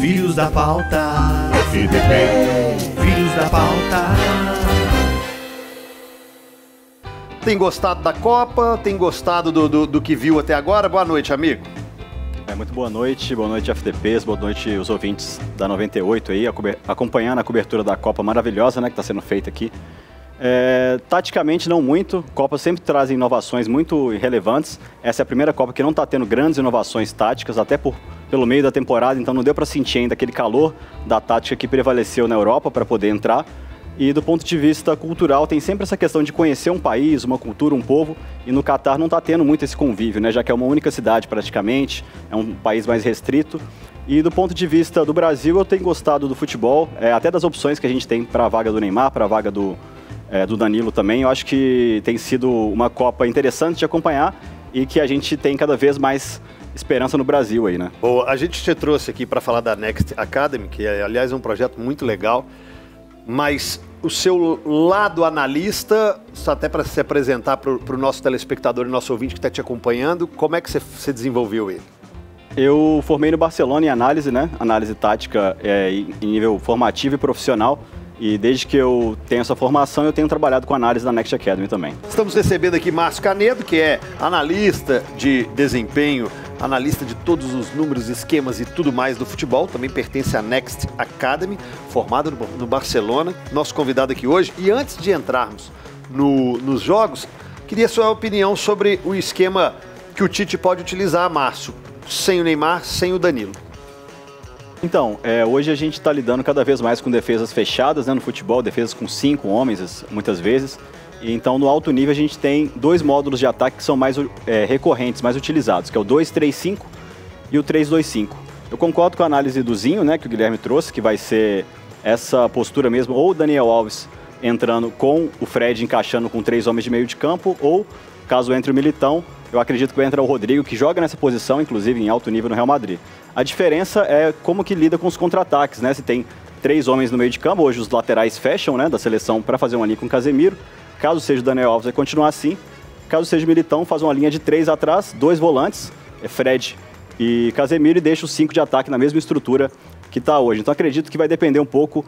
Filhos da pauta, FDP, filhos da pauta. Tem gostado da Copa? Tem gostado do que viu até agora? Boa noite, amigo. Muito boa noite FDPs, boa noite os ouvintes da 98 aí, acompanhando a cobertura da Copa maravilhosa, né, que está sendo feita aqui. Taticamente não muito, Copas sempre trazem inovações muito relevantes. Essa é a primeira Copa que não está tendo grandes inovações táticas, até pelo meio da temporada, então não deu para sentir ainda aquele calor da tática que prevaleceu na Europa para poder entrar. E do ponto de vista cultural, tem sempre essa questão de conhecer um país, uma cultura, um povo, e no Catar não está tendo muito esse convívio, né? Já que é uma única cidade praticamente, é um país mais restrito. E do ponto de vista do Brasil, eu tenho gostado do futebol, até das opções que a gente tem para a vaga do Neymar, para a vaga do Danilo também. Eu acho que tem sido uma Copa interessante de acompanhar e que a gente tem cada vez mais esperança no Brasil aí, né? Boa, a gente te trouxe aqui para falar da Next Academy, que aliás é um projeto muito legal. Mas o seu lado analista, só até para se apresentar para o nosso telespectador e nosso ouvinte que está te acompanhando, como é que você desenvolveu ele? Eu formei no Barcelona em análise, né? Análise tática em nível formativo e profissional. E desde que eu tenho essa formação, eu tenho trabalhado com análise da Next Academy também. Estamos recebendo aqui Márcio Canedo, que é analista de desempenho, analista de todos os números, esquemas e tudo mais do futebol. Também pertence à Next Academy, formado no Barcelona. Nosso convidado aqui hoje. E antes de entrarmos nos jogos, queria sua opinião sobre o esquema que o Tite pode utilizar, Márcio, sem o Neymar, sem o Danilo. Então, hoje a gente está lidando cada vez mais com defesas fechadas, né, no futebol, defesas com 5 homens, muitas vezes. E então, no alto nível, a gente tem 2 módulos de ataque que são mais recorrentes, mais utilizados, que é o 2-3-5 e o 3-2-5. Eu concordo com a análise do Zinho, né, que o Guilherme trouxe, que vai ser essa postura mesmo, ou o Daniel Alves entrando com o Fred encaixando com 3 homens de meio de campo, ou, caso entre o Militão, eu acredito que vai entrar o Rodrigo, que joga nessa posição, inclusive em alto nível no Real Madrid. A diferença é como que lida com os contra-ataques, né? Se tem 3 homens no meio de campo, hoje os laterais fecham, né, da seleção para fazer uma linha com o Casemiro. Caso seja o Daniel Alves, vai continuar assim. Caso seja o Militão, faz uma linha de 3 atrás, 2 volantes, Fred e Casemiro, e deixa os 5 de ataque na mesma estrutura que está hoje. Então acredito que vai depender um pouco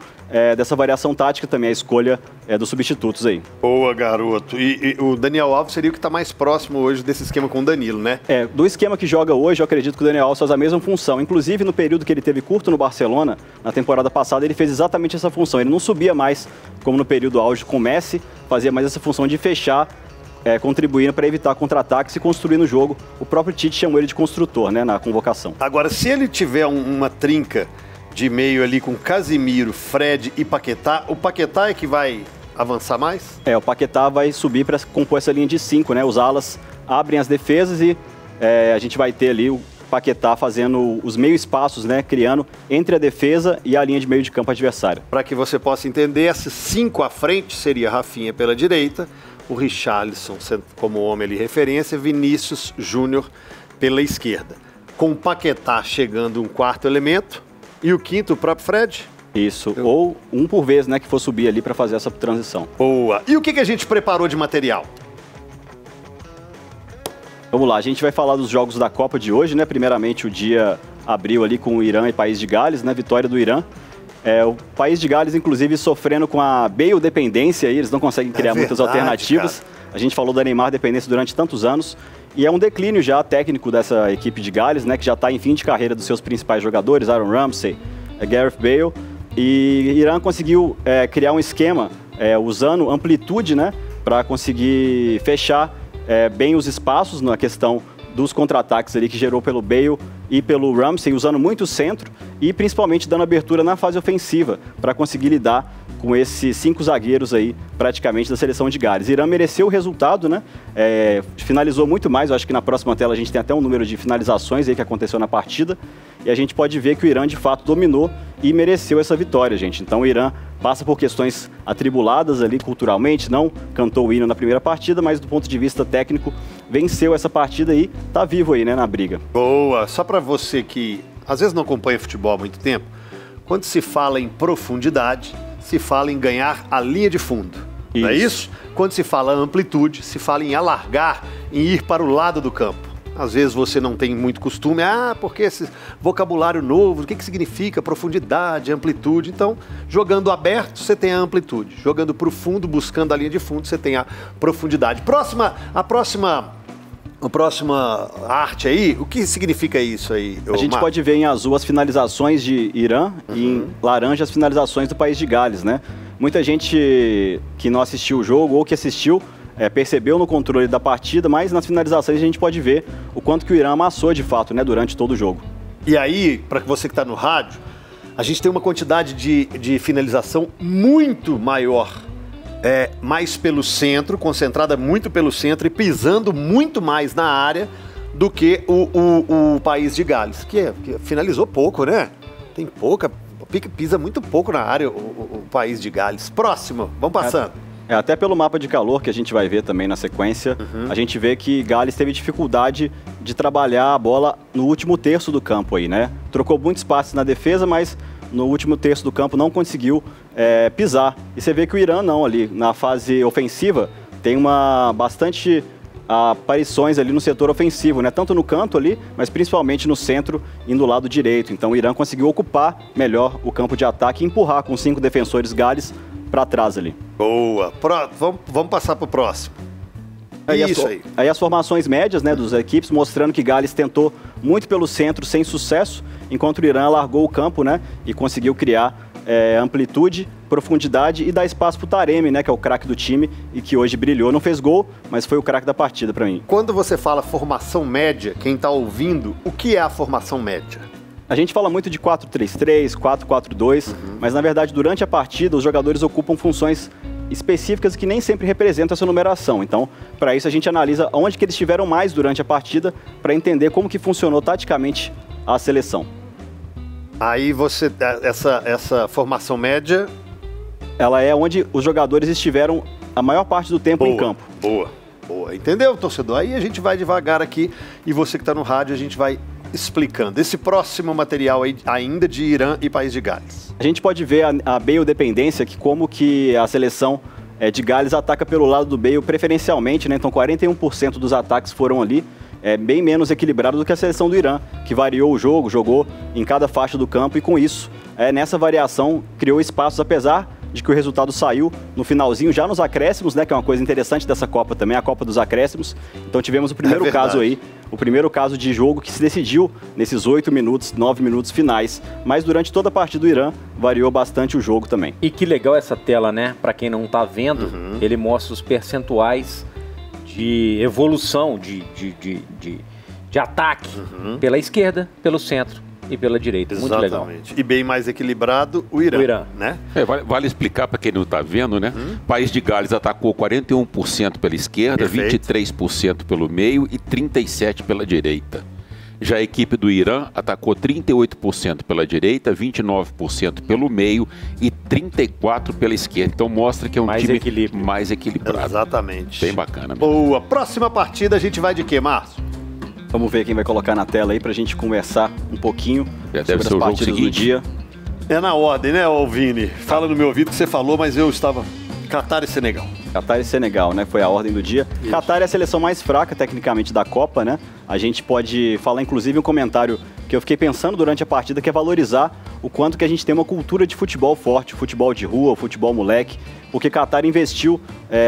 dessa variação tática também, a escolha dos substitutos aí. Boa, garoto. E o Daniel Alves seria o que está mais próximo hoje desse esquema com o Danilo, né? Do esquema que joga hoje, eu acredito que o Daniel Alves faz a mesma função. Inclusive, no período que ele teve curto no Barcelona, na temporada passada, ele fez exatamente essa função. Ele não subia mais, como no período auge com o Messi, fazia mais essa função de fechar, contribuindo para evitar contra-ataques e construir no jogo. O próprio Tite chamou ele de construtor, né, na convocação. Agora, se ele tiver uma trinca de meio ali com Casemiro, Fred e Paquetá, o Paquetá é que vai avançar mais? O Paquetá vai subir para compor essa linha de 5, né? Os alas abrem as defesas e a gente vai ter ali o Paquetá fazendo os meio espaços, né? Criando entre a defesa e a linha de meio de campo adversária. Para que você possa entender, esses 5 à frente seria Rafinha pela direita, o Richarlison como homem ali referência, Vinícius Júnior pela esquerda. Com o Paquetá chegando um 4º elemento, e o 5º, o próprio Fred? Isso, ou um por vez, né, que for subir ali para fazer essa transição. Boa. E o que a gente preparou de material? Vamos lá, a gente vai falar dos jogos da Copa de hoje, né? Primeiramente o dia abriu ali com o Irã e País de Gales, né? Vitória do Irã. O País de Gales, inclusive, sofrendo com a Bale dependência aí, eles não conseguem criar muitas alternativas. Cara. A gente falou da Neymar dependência durante tantos anos. E é um declínio já técnico dessa equipe de Gales, né, que já está em fim de carreira dos seus principais jogadores, Aaron Ramsey, Gareth Bale. E Irã conseguiu criar um esquema usando amplitude, né, para conseguir fechar bem os espaços na questão dos contra-ataques ali que gerou pelo Bale e pelo Ramsey, usando muito o centro e principalmente dando abertura na fase ofensiva para conseguir lidar com esses 5 zagueiros aí, praticamente, da seleção de Gales. Irã mereceu o resultado, né? Finalizou muito mais, eu acho que na próxima tela a gente tem até um número de finalizações aí que aconteceu na partida, e a gente pode ver que o Irã, de fato, dominou e mereceu essa vitória, gente. Então o Irã passa por questões atribuladas ali culturalmente, não cantou o hino na primeira partida, mas do ponto de vista técnico, venceu essa partida e tá vivo aí, né, na briga. Boa! Só para você que às vezes não acompanha futebol há muito tempo, quando se fala em profundidade, se fala em ganhar a linha de fundo. Isso. Não é isso? Quando se fala amplitude, se fala em alargar, em ir para o lado do campo. às vezes você não tem muito costume, porque esse vocabulário novo, o que Significa profundidade, amplitude. Então, jogando aberto, você tem a amplitude. Jogando para o fundo, buscando a linha de fundo, você tem a profundidade. A próxima arte aí, o que significa isso aí? A gente pode ver em azul as finalizações de Irã e em laranja as finalizações do País de Gales, né? Muita gente que não assistiu o jogo ou que assistiu percebeu no controle da partida, mas nas finalizações a gente pode ver o quanto que o Irã amassou de fato, né, durante todo o jogo. E aí, para você que está no rádio, a gente tem uma quantidade de finalização muito maior, mais pelo centro, concentrada muito pelo centro e pisando muito mais na área do que o País de Gales, que finalizou pouco, né? Tem pouca, pisa muito pouco na área o País de Gales. Próximo, vamos passando. Até pelo mapa de calor que a gente vai ver também na sequência, a gente vê que Gales teve dificuldade de trabalhar a bola no último terço do campo aí, né? Trocou muito espaço na defesa, mas no último terço do campo não conseguiu pisar. E você vê que o Irã não, ali na fase ofensiva, tem bastante aparições ali no setor ofensivo, né? Tanto no canto ali, mas principalmente no centro e no lado direito. Então o Irã conseguiu ocupar melhor o campo de ataque e empurrar com 5 defensores Gales para trás ali. Boa. Vamos passar para o próximo. Aí as formações médias, né, das equipes, mostrando que Gales tentou muito pelo centro sem sucesso, enquanto o Irã largou o campo, né, e conseguiu criar amplitude, profundidade e dar espaço para o Taremi, né, que é o craque do time e que hoje brilhou. Não fez gol, mas foi o craque da partida para mim. Quando você fala formação média, quem está ouvindo, o que é a formação média? A gente fala muito de 4-3-3, 4-4-2, mas na verdade durante a partida os jogadores ocupam funções específicas que nem sempre representam essa numeração. Então, para isso a gente analisa onde que eles estiveram mais durante a partida para entender como que funcionou taticamente a seleção. Aí essa formação média... Ela é onde os jogadores estiveram a maior parte do tempo em campo. Boa. Entendeu, torcedor? Aí a gente vai devagar aqui e você que está no rádio, a gente vai explicando. Esse próximo material aí, ainda de Irã e País de Gales. A gente pode ver a Bale dependência, que como que a seleção de Gales ataca pelo lado do Bale preferencialmente, né? Então 41% dos ataques foram ali, bem menos equilibrado do que a seleção do Irã, que variou o jogo, jogou em cada faixa do campo e com isso, nessa variação, criou espaços, apesar de que o resultado saiu no finalzinho, já nos acréscimos, né, que é uma coisa interessante dessa Copa também, a Copa dos Acréscimos. Então tivemos o primeiro caso aí, o primeiro caso de jogo que se decidiu nesses 8 minutos, 9 minutos finais. Mas durante toda a partida do Irã, variou bastante o jogo também. E que legal essa tela, né? Para quem não tá vendo, ele mostra os percentuais de evolução, de ataque pela esquerda, pelo centro e pela direita. Muito legal. E bem mais equilibrado o Irã. Né? Vale explicar para quem não está vendo, né? País de Gales atacou 41% pela esquerda, 23% pelo meio e 37% pela direita. Já a equipe do Irã atacou 38% pela direita, 29% pelo meio e 34% pela esquerda. Então mostra que é um time mais equilibrado. Exatamente. Bem bacana. Boa. Próxima partida a gente vai de quê, Márcio? Vamos ver quem vai colocar na tela aí pra gente conversar um pouquinho sobre as partidas do dia. É na ordem, né, Vini? Fala no meu ouvido que você falou, mas eu estava... Catar e Senegal. Catar e Senegal, né? Foi a ordem do dia. Isso. Catar é a seleção mais fraca, tecnicamente, da Copa, né? A gente pode falar, inclusive, um comentário que eu fiquei pensando durante a partida, que é valorizar o quanto que a gente tem uma cultura de futebol forte, o futebol de rua, o futebol moleque, porque Catar investiu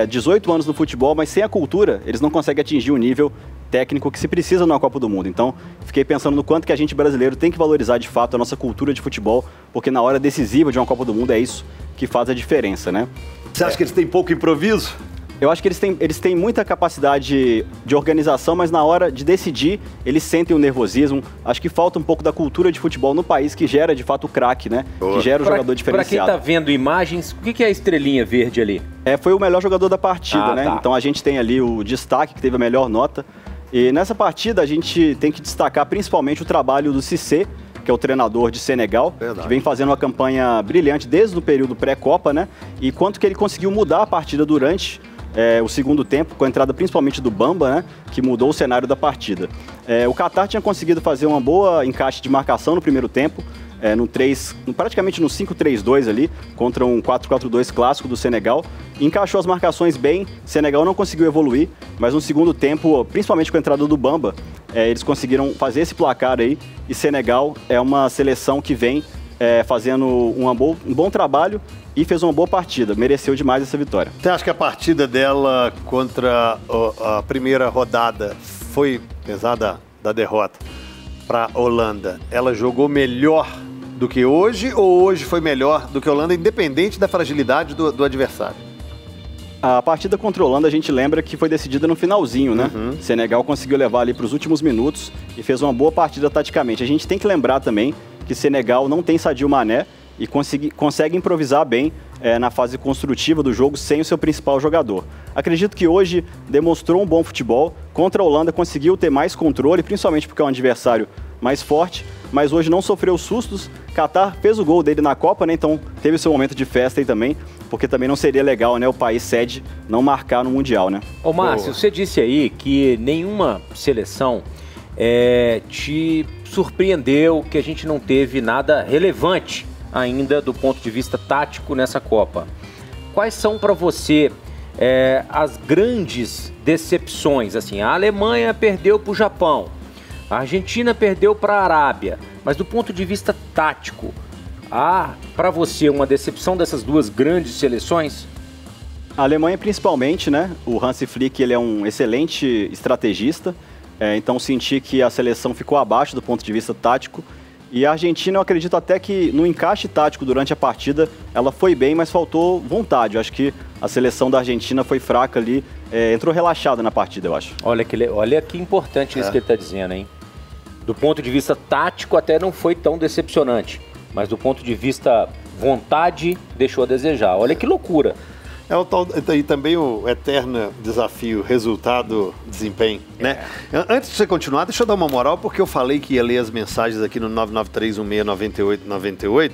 18 anos no futebol, mas sem a cultura, eles não conseguem atingir o nível técnico que se precisa numa Copa do Mundo. Então, fiquei pensando no quanto que a gente brasileiro tem que valorizar de fato a nossa cultura de futebol, porque na hora decisiva de uma Copa do Mundo é isso que faz a diferença, né? Você acha que eles têm pouco improviso? Eu acho que eles têm muita capacidade de organização, mas na hora de decidir, eles sentem o nervosismo. Acho que falta um pouco da cultura de futebol no país, que gera de fato o craque, né? Que gera o jogador diferenciado. Para quem tá vendo imagens, o que é a estrelinha verde ali? Foi o melhor jogador da partida, né? Tá. Então a gente tem ali o destaque, que teve a melhor nota. E nessa partida a gente tem que destacar principalmente o trabalho do Cissé, que é o treinador de Senegal, que vem fazendo uma campanha brilhante desde o período pré-Copa, né? E quanto que ele conseguiu mudar a partida durante o segundo tempo, com a entrada principalmente do Bamba, né? Que mudou o cenário da partida. O Catar tinha conseguido fazer uma boa encaixe de marcação no primeiro tempo, praticamente no 5-3-2 ali, contra um 4-4-2 clássico do Senegal. Encaixou as marcações bem, Senegal não conseguiu evoluir, mas no segundo tempo, principalmente com a entrada do Bamba, eles conseguiram fazer esse placar aí, e Senegal é uma seleção que vem fazendo um bom trabalho e fez uma boa partida, mereceu demais essa vitória. Você acha que a partida dela contra a primeira rodada foi, apesar da derrota para a Holanda, ela jogou melhor do que hoje, ou hoje foi melhor do que a Holanda, independente da fragilidade do adversário? A partida contra a Holanda, a gente lembra que foi decidida no finalzinho, né? Senegal conseguiu levar ali para os últimos minutos e fez uma boa partida taticamente. A gente tem que lembrar também que Senegal não tem Sadio Mané e consegue improvisar bem na fase construtiva do jogo sem o seu principal jogador. Acredito que hoje demonstrou um bom futebol. Contra a Holanda conseguiu ter mais controle, principalmente porque é um adversário mais forte, mas hoje não sofreu sustos. Catar fez o gol dele na Copa, né? Então teve seu momento de festa aí também, porque também não seria legal, né, o país sede não marcar no Mundial, né? Ô Márcio, você disse aí que nenhuma seleção te surpreendeu, que a gente não teve nada relevante ainda do ponto de vista tático nessa Copa. Quais são para você as grandes decepções? Assim, a Alemanha perdeu para o Japão, a Argentina perdeu para a Arábia, mas do ponto de vista tático, há para você uma decepção dessas duas grandes seleções? A Alemanha principalmente, né? O Hansi Flick, ele é um excelente estrategista, então senti que a seleção ficou abaixo do ponto de vista tático. E a Argentina, eu acredito até que no encaixe tático durante a partida, ela foi bem, mas faltou vontade. Eu acho que a seleção da Argentina foi fraca ali, entrou relaxada na partida, eu acho. Olha que importante isso que ele está dizendo, hein? Do ponto de vista tático até não foi tão decepcionante, mas do ponto de vista vontade, deixou a desejar. Olha que loucura. E também o eterno desafio resultado-desempenho, né? Antes de você continuar, deixa eu dar uma moral, porque eu falei que ia ler as mensagens aqui no 993169898.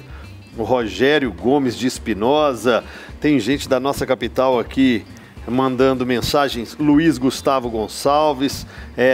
O Rogério Gomes de Espinosa, tem gente da nossa capital aqui mandando mensagens. Luiz Gustavo Gonçalves,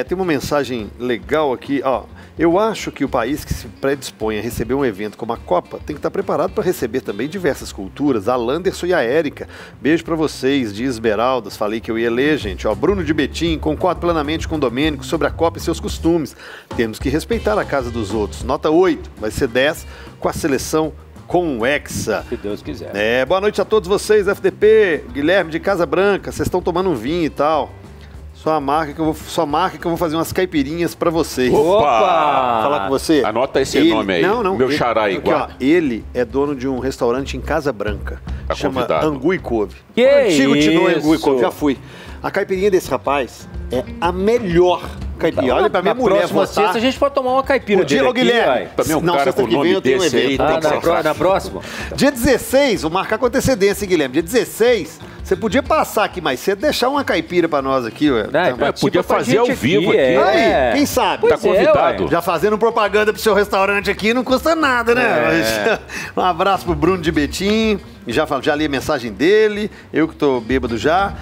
tem uma mensagem legal aqui, ó. Eu acho que o país que se predispõe a receber um evento como a Copa tem que estar preparado para receber também diversas culturas. A Landerson e a Érica. Beijo para vocês, de Esmeraldas. Falei que eu ia ler, gente. Ó, Bruno de Betim, concordo plenamente com o Domênico sobre a Copa e seus costumes. Temos que respeitar a casa dos outros. Nota 8, vai ser 10 com a seleção com o Hexa. Se Deus quiser. Boa noite a todos vocês, FDP. Guilherme de Casa Branca, vocês estão tomando um vinho e tal. Sua marca que eu vou fazer umas caipirinhas pra vocês. Opa! Falar com você. Anota esse nome aí. Não. Meu xará igual. Aqui, ó, ele é dono de um restaurante em Casa Branca. Tá chama convidado. Angu e Couve. Que Antigo Tino Angu e isso? Couve. Já fui. A caipirinha desse rapaz é a melhor caipirinha. Olha pra minha mulher próxima votar. sexta a gente pode tomar uma caipira dele aqui, Guilherme. vai. Também um Não, cara sexta com que vem nome eu tenho um desse aí evento. tem que ser Na próxima? Dia 16, vou marcar com antecedência, Guilherme. Dia 16, você podia passar aqui mais cedo, deixar uma caipira pra nós aqui, ué. Podia fazer ao vivo aqui. Aí, quem sabe? Tá convidado. Já fazendo propaganda pro seu restaurante aqui não custa nada, né? Mas, um abraço pro Bruno de Betim. Já li a mensagem dele. Eu que tô bêbado já.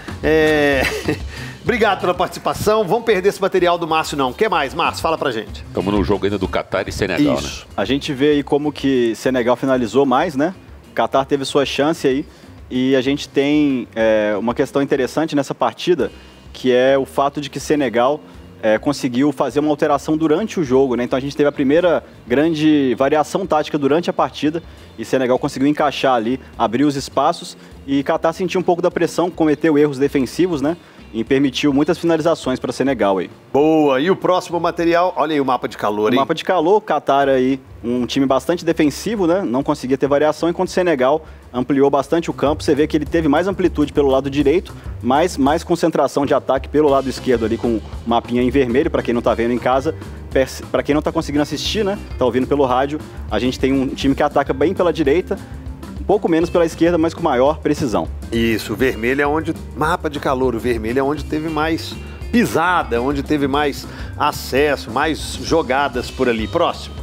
Obrigado pela participação. Vamos perder esse material do Márcio, não. O que mais, Márcio? Fala pra gente. Estamos no jogo ainda do Catar e Senegal, Isso. né? A gente vê aí como que Senegal finalizou mais, né? Catar teve sua chance aí. E a gente tem uma questão interessante nessa partida, que é o fato de que Senegal conseguiu fazer uma alteração durante o jogo, né? Então a gente teve a primeira grande variação tática durante a partida e Senegal conseguiu encaixar ali, abrir os espaços e Catar sentiu um pouco da pressão, cometeu erros defensivos, né? E permitiu muitas finalizações para Senegal aí. Boa, e o próximo material? Olha aí o mapa de calor, hein? O mapa de calor, Catar aí, um time bastante defensivo, né? Não conseguia ter variação, enquanto Senegal ampliou bastante o campo. Você vê que ele teve mais amplitude pelo lado direito, mas mais concentração de ataque pelo lado esquerdo ali, com o mapinha em vermelho, para quem não tá vendo em casa. Para quem não tá conseguindo assistir, né? Tá ouvindo pelo rádio, a gente tem um time que ataca bem pela direita, um pouco menos pela esquerda, mas com maior precisão. Isso, o vermelho é onde... Mapa de calor, o vermelho é onde teve mais pisada, onde teve mais acesso, mais jogadas por ali. Próximo.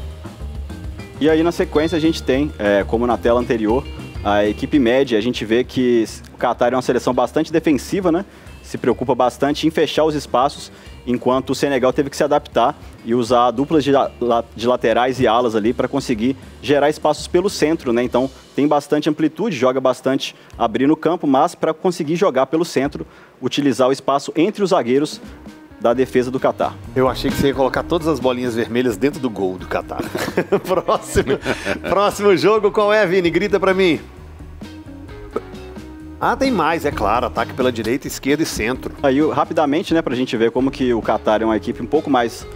E aí, na sequência, a gente tem, como na tela anterior, a equipe média. A gente vê que o Catar é uma seleção bastante defensiva, né? Se preocupa bastante em fechar os espaços enquanto o Senegal teve que se adaptar e usar duplas de laterais e alas ali para conseguir gerar espaços pelo centro, né? Então tem bastante amplitude, joga bastante abrindo o campo, mas para conseguir jogar pelo centro, utilizar o espaço entre os zagueiros da defesa do Catar. Eu achei que você ia colocar todas as bolinhas vermelhas dentro do gol do Catar. Próximo jogo, qual é, Vini? Grita pra mim. Ah, tem mais, é claro. Ataque pela direita, esquerda e centro. Aí, rapidamente, né, pra gente ver como que o Catar é uma equipe um pouco mais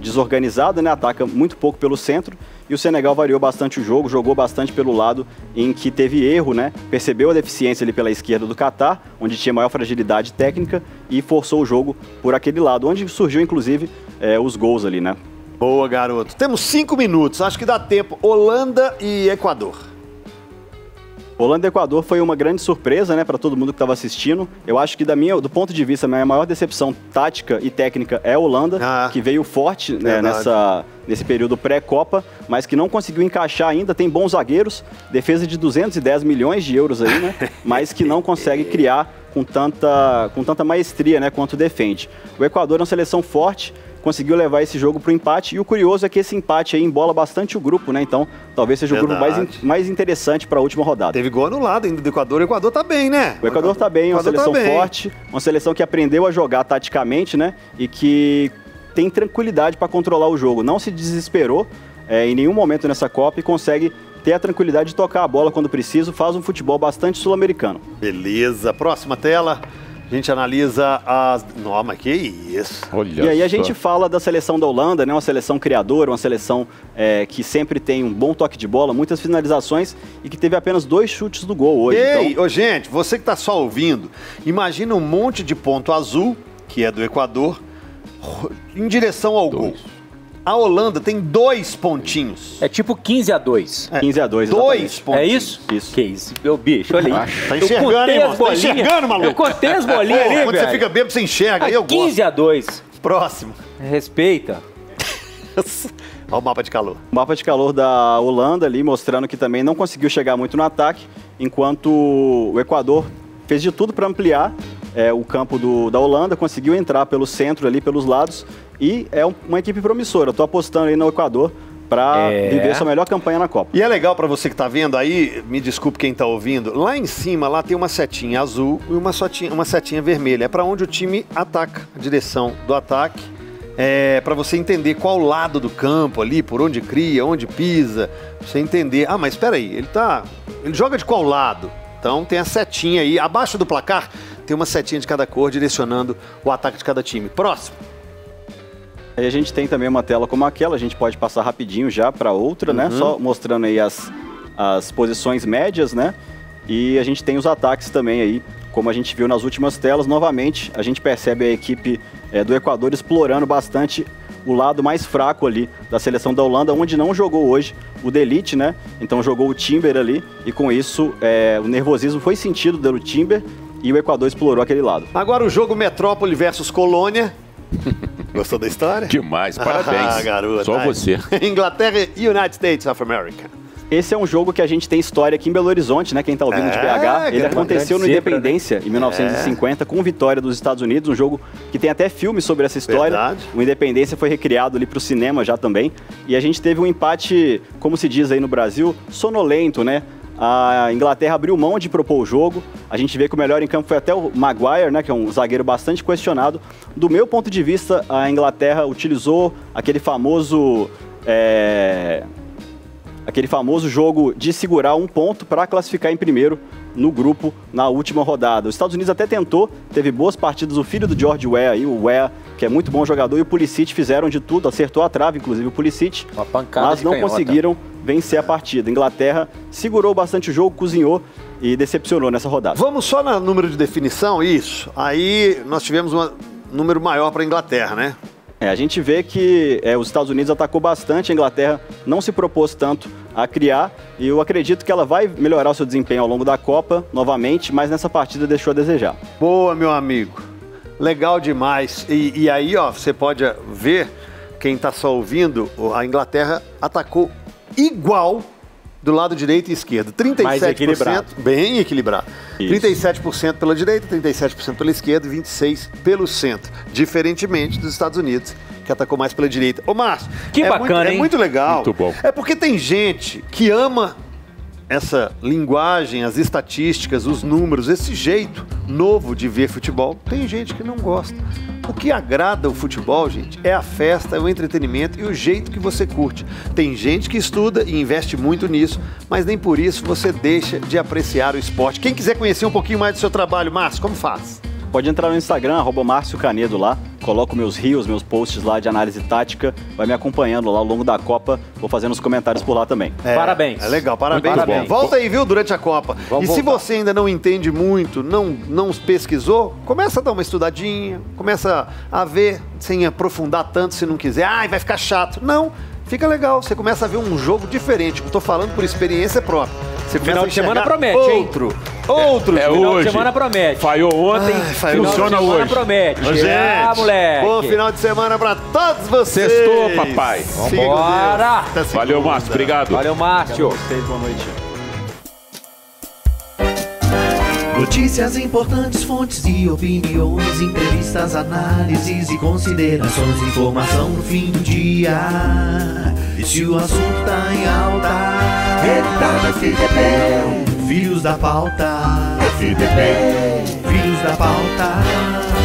desorganizada, né? Ataca muito pouco pelo centro. E o Senegal variou bastante o jogo, jogou bastante pelo lado em que teve erro, né? Percebeu a deficiência ali pela esquerda do Catar, onde tinha maior fragilidade técnica, e forçou o jogo por aquele lado, onde surgiu, inclusive, os gols ali, né? Boa, garoto. Temos 5 minutos, acho que dá tempo. Holanda e Equador. Holanda e Equador foi uma grande surpresa, né, para todo mundo que estava assistindo. Eu acho que do ponto de vista, a minha maior decepção tática e técnica é a Holanda, que veio forte, né, nesse período pré-Copa, mas que não conseguiu encaixar ainda. Tem bons zagueiros, defesa de 210 milhões de euros aí, né, mas que não consegue criar com tanta maestria, né, quanto defende. O Equador é uma seleção forte, conseguiu levar esse jogo para o empate, e o curioso é que esse empate aí embola bastante o grupo, né? Então, talvez seja o grupo mais interessante para a última rodada. Teve gol anulado ainda do Equador. O Equador tá bem, né? O Equador tá bem, uma seleção forte, uma seleção que aprendeu a jogar taticamente, né? E que tem tranquilidade para controlar o jogo. Não se desesperou em nenhum momento nessa Copa e consegue ter a tranquilidade de tocar a bola quando preciso. Faz um futebol bastante sul-americano. Beleza. Próxima tela. A gente analisa as... Não, mas que isso. Olha e aí a gente fala da seleção da Holanda, né? Uma seleção criadora, uma seleção que sempre tem um bom toque de bola, muitas finalizações e que teve apenas 2 chutes do gol hoje. Ei, então... gente, você que tá só ouvindo, imagina um monte de ponto azul, que é do Equador, em direção ao gol. A Holanda tem 2 pontinhos. É tipo 15-2. 15-2, 2 pontinhos. É isso? Isso. Que isso? Meu bicho, olha aí. Tá enxergando, hein, irmão? Tá enxergando, maluco? Eu contei as bolinhas ali, quando velho. você fica bêbado, você enxerga. Aí eu gosto. 15-2. Próximo. Respeita. Olha o mapa de calor. O mapa de calor da Holanda ali, mostrando que também não conseguiu chegar muito no ataque, enquanto o Equador fez de tudo para ampliar o campo da Holanda, conseguiu entrar pelo centro ali, pelos lados, e é uma equipe promissora. Eu tô apostando aí no Equador para viver sua melhor campanha na Copa. E é legal para você que tá vendo aí, me desculpe quem tá ouvindo, lá em cima, lá tem uma setinha azul e uma setinha vermelha. É para onde o time ataca, a direção do ataque. É para você entender qual lado do campo ali, por onde cria, onde pisa, você entender. Ah, mas espera aí, ele joga de qual lado? Então tem a setinha aí, abaixo do placar tem uma setinha de cada cor direcionando o ataque de cada time. Próximo. Aí a gente tem também uma tela como aquela, a gente pode passar rapidinho já para outra, né? Só mostrando aí as posições médias, né? E a gente tem os ataques também aí, como a gente viu nas últimas telas. Novamente, a gente percebe a equipe do Equador explorando bastante o lado mais fraco ali da seleção da Holanda, onde não jogou hoje o De Ligt, né? Então jogou o Timber ali e com isso o nervosismo foi sentido pelo Timber e o Equador explorou aquele lado. Agora o jogo Metrópole versus Colônia. Gostou da história? Demais, parabéns. Garoto. Só você. Inglaterra e United States of America. Esse é um jogo que a gente tem história aqui em Belo Horizonte, né? Quem tá ouvindo de BH, ele aconteceu no Independência, em 1950, com vitória dos Estados Unidos, um jogo que tem até filme sobre essa história. Verdade. O Independência foi recriado ali pro cinema já também. E a gente teve um empate, como se diz aí no Brasil, sonolento, né? A Inglaterra abriu mão de propor o jogo. A gente vê que o melhor em campo foi até o Maguire, né, que é um zagueiro bastante questionado. Do meu ponto de vista, a Inglaterra utilizou aquele famoso jogo de segurar um ponto para classificar em primeiro no grupo na última rodada. Os Estados Unidos até tentou, teve boas partidas. O filho do George Weah, aí, o Weah, que é muito bom jogador, e o Pulisic fizeram de tudo, acertou a trave, inclusive o Pulisic, uma pancada, mas não conseguiram vencer a partida. A Inglaterra segurou bastante o jogo, cozinhou e decepcionou nessa rodada. Vamos só no número de definição? Isso. Aí nós tivemos um número maior para a Inglaterra, né? A gente vê que os Estados Unidos atacou bastante, a Inglaterra não se propôs tanto a criar, e eu acredito que ela vai melhorar o seu desempenho ao longo da Copa novamente, mas nessa partida deixou a desejar. Boa, meu amigo. Legal demais. E aí, ó, você pode ver, quem está só ouvindo, a Inglaterra atacou igual do lado direito e esquerdo. 37%, Mais equilibrado. bem equilibrado. Isso. 37% pela direita, 37% pela esquerda e 26% pelo centro. Diferentemente dos Estados Unidos, que atacou mais pela direita. Ô, Márcio, Que bacana, é hein? muito legal. Muito bom. É porque tem gente que ama essa linguagem, as estatísticas, os números, esse jeito novo de ver futebol. Tem gente que não gosta. O que agrada o futebol, gente, é a festa, é o entretenimento e o jeito que você curte. Tem gente que estuda e investe muito nisso, mas nem por isso você deixa de apreciar o esporte. Quem quiser conhecer um pouquinho mais do seu trabalho, Márcio, como faz? Pode entrar no Instagram, @MárcioCanedo lá, coloco meus reels, meus posts lá de análise tática, vai me acompanhando lá ao longo da Copa, vou fazendo os comentários por lá também. Parabéns. É legal, parabéns. Muito bom. Volta aí, viu, durante a Copa. Vamos e se voltar. você ainda não entende muito, não pesquisou, começa a dar uma estudadinha, começa a ver, sem aprofundar tanto se não quiser. Ai, vai ficar chato. Não, fica legal. Você começa a ver um jogo diferente. Eu tô falando por experiência própria. Você começa Final a de semana enxergar promete, hein? Outro É jogo. Final de hoje. semana promete. Falhou ontem, falhou. funciona Final de semana hoje. promete. Ô, gente, Moleque. bom final de semana pra todos vocês. Sextou, papai. Fica com Vambora. Deus. Até Valeu, segunda. Márcio. Obrigado. Valeu, Márcio. Vocês, boa noite. Notícias importantes, fontes e opiniões, entrevistas, análises e considerações, informação no fim do dia. E se o assunto tá em alta, ele tá no FDP. Filhos da pauta, FDP. Filhos da pauta.